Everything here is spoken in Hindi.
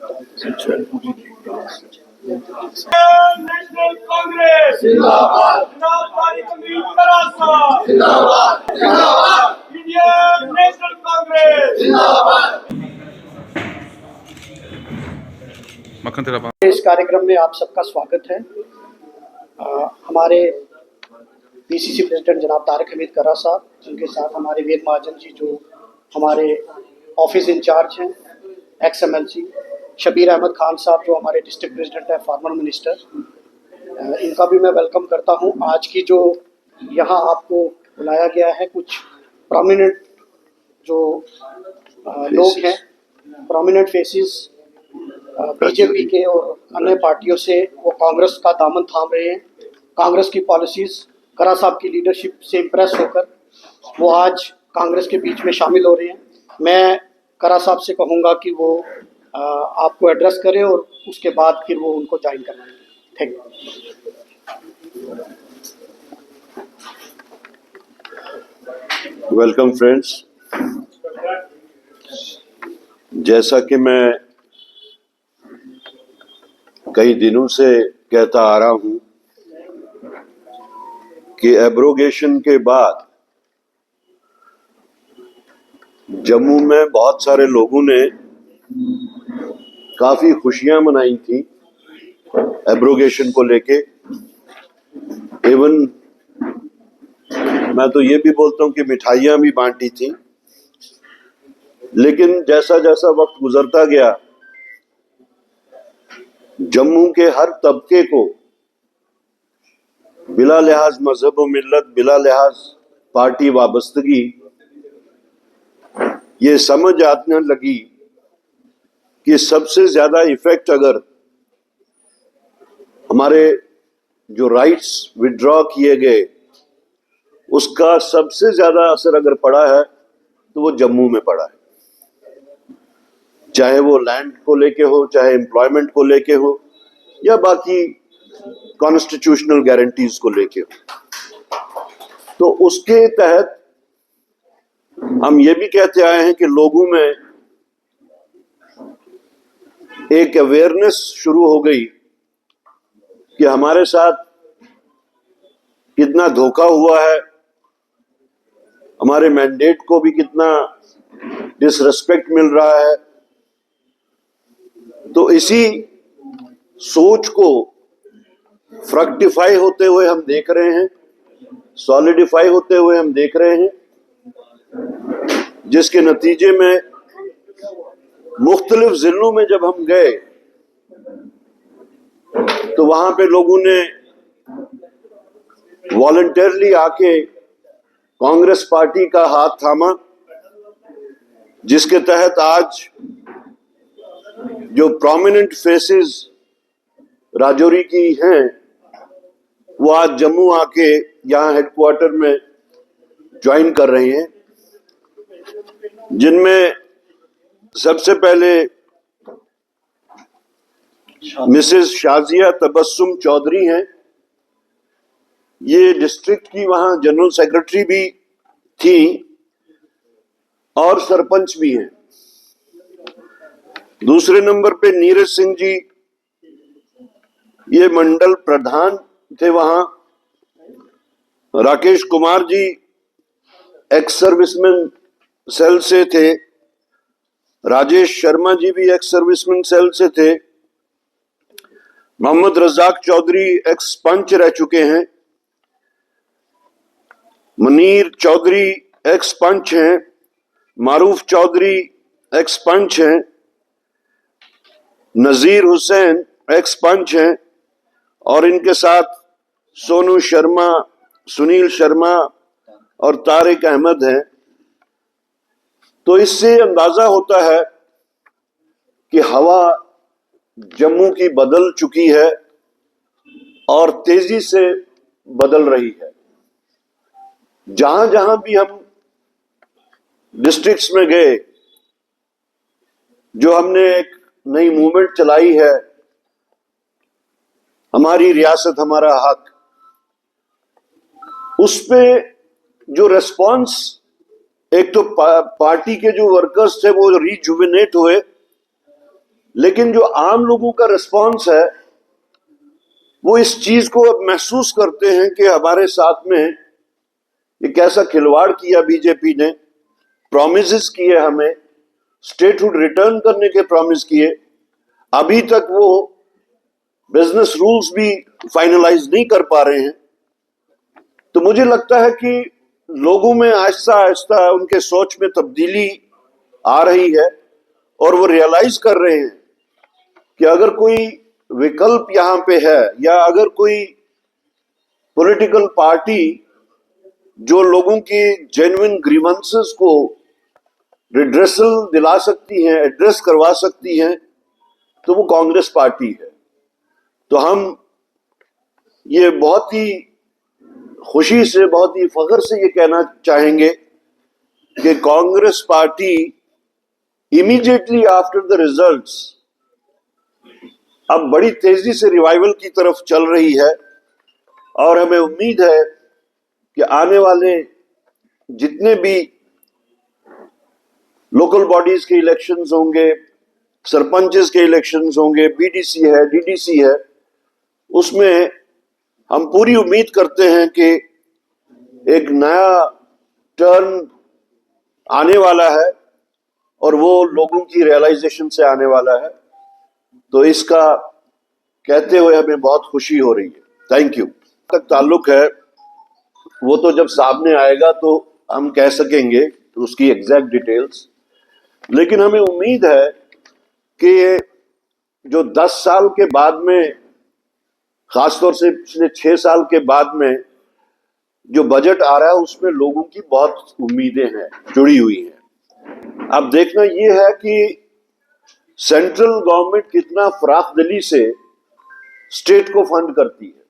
नेशनल कांग्रेस जिंदाबाद, जिंदाबाद, जिंदाबाद, जिंदाबाद, इंडियन नेशनल कांग्रेस जिंदाबाद। इस कार्यक्रम में आप सबका स्वागत है। हमारे पीसीसी प्रेसिडेंट जनाब तारिक हमीद कर्रा साहब, जिनके साथ हमारे वेद महाजन जी जो हमारे ऑफिस इंचार्ज हैं, एक्स एमएलसी शबीर अहमद खान साहब जो हमारे डिस्ट्रिक्ट प्रेसिडेंट हैं, फॉर्मर मिनिस्टर, इनका भी मैं वेलकम करता हूं। आज की जो यहाँ आपको बुलाया गया है, कुछ प्रोमिनेंट जो लोग हैं, प्रोमिनेंट फेसेस बीजेपी के और अन्य पार्टियों से, वो कांग्रेस का दामन थाम रहे हैं। कांग्रेस की पॉलिसीज, कर्रा साहब की लीडरशिप से इम्प्रेस होकर वो आज कांग्रेस के बीच में शामिल हो रहे हैं। मैं कर्रा साहब से कहूँगा कि वो आपको एड्रेस करें और उसके बाद फिर वो उनको ज्वाइन करवाएंगे। Thank you. Welcome friends. जैसा कि मैं कई दिनों से कहता आ रहा हूं कि एब्रोगेशन के बाद जम्मू में बहुत सारे लोगों ने काफी खुशियां मनाई थी एब्रोगेशन को लेके। इवन मैं तो ये भी बोलता हूं कि मिठाइयां भी बांटी थी। लेकिन जैसा जैसा वक्त गुजरता गया, जम्मू के हर तबके को बिला लिहाज मजहब व मिल्लत, बिला लिहाज पार्टी वाबस्तगी, ये समझ आने लगी कि सबसे ज्यादा इफेक्ट अगर हमारे जो राइट्स विड्रॉ किए गए उसका सबसे ज्यादा असर अगर पड़ा है तो वो जम्मू में पड़ा है। चाहे वो लैंड को लेके हो, चाहे एम्प्लॉयमेंट को लेके हो, या बाकी कॉन्स्टिट्यूशनल गारंटीज को लेके हो। तो उसके तहत हम ये भी कहते आए हैं कि लोगों में एक अवेयरनेस शुरू हो गई कि हमारे साथ कितना धोखा हुआ है, हमारे मैंडेट को भी कितना डिसरिस्पेक्ट मिल रहा है। तो इसी सोच को फ्रक्टिफाई होते हुए हम देख रहे हैं, सॉलिडिफाई होते हुए हम देख रहे हैं, जिसके नतीजे में मुख्तलिफ जिलों में जब हम गए तो वहां पे लोगों ने वॉलंटियरली आके कांग्रेस पार्टी का हाथ थामा, जिसके तहत आज जो प्रोमिनेंट फेसेस राजौरी की हैं वो आज जम्मू आके यहाँ हेडक्वार्टर में ज्वाइन कर रहे हैं। जिनमें सबसे पहले मिसेस शाजिया तबस्सुम चौधरी हैं। ये डिस्ट्रिक्ट की वहां जनरल सेक्रेटरी भी थी और सरपंच भी हैं। दूसरे नंबर पे नीरज सिंह जी, ये मंडल प्रधान थे वहां। Rakesh Kumar ji ex serviceman cell से थे। राजेश शर्मा जी भी एक्स सर्विसमैन सेल से थे। मोहम्मद रजाक चौधरी एक्स पंच रह चुके हैं। मुनीर चौधरी एक्स पंच हैं। मारूफ चौधरी एक्स पंच हैं। नजीर हुसैन एक्स पंच हैं। और इनके साथ सोनू शर्मा, सुनील शर्मा और तारिक अहमद हैं। तो इससे अंदाजा होता है कि हवा जम्मू की बदल चुकी है और तेजी से बदल रही है। जहां जहां भी हम डिस्ट्रिक्ट्स में गए, जो हमने एक नई मूवमेंट चलाई है, हमारी रियासत हमारा हक, उस पे जो रेस्पॉन्स, एक तो पार्टी के जो वर्कर्स थे वो रिजुविनेट हुए, लेकिन जो आम लोगों का रिस्पॉन्स है वो इस चीज को अब महसूस करते हैं कि हमारे साथ में एक ऐसा खिलवाड़ किया बीजेपी ने, प्रॉमिसेस किए हमें, स्टेटहुड रिटर्न करने के प्रॉमिस किए, अभी तक वो बिजनेस रूल्स भी फाइनलाइज नहीं कर पा रहे हैं। तो मुझे लगता है कि लोगों में आहिस्ता आहिस्ता उनके सोच में तब्दीली आ रही है और वो रियलाइज कर रहे हैं कि अगर कोई विकल्प यहां पे है या अगर कोई पॉलिटिकल पार्टी जो लोगों की जेन्युइन ग्रीवेंसेस को रिड्रेसल दिला सकती हैं, एड्रेस करवा सकती हैं, तो वो कांग्रेस पार्टी है। तो हम ये बहुत ही खुशी से, बहुत ही फख्र से ये कहना चाहेंगे कि Congress party immediately after the results अब बड़ी तेजी से रिवाइवल की तरफ चल रही है और हमें उम्मीद है कि आने वाले जितने भी लोकल बॉडीज के इलेक्शंस होंगे, सरपंचेस के इलेक्शंस होंगे, बीडीसी है, डीडीसी है, उसमें हम पूरी उम्मीद करते हैं कि एक नया टर्न आने वाला है और वो लोगों की रियलाइजेशन से आने वाला है। तो इसका कहते हुए हमें बहुत खुशी हो रही है। Thank you. तक ताल्लुक है वो तो जब सामने आएगा तो हम कह सकेंगे उसकी एग्जैक्ट डिटेल्स, लेकिन हमें उम्मीद है कि जो 10 साल के बाद में, खासतौर से पिछले 6 साल के बाद में जो बजट आ रहा है उसमें लोगों की बहुत उम्मीदें हैं, जुड़ी हुई हैं। अब देखना ये है कि सेंट्रल गवर्नमेंट कितना फराख दिली से स्टेट को फंड करती है।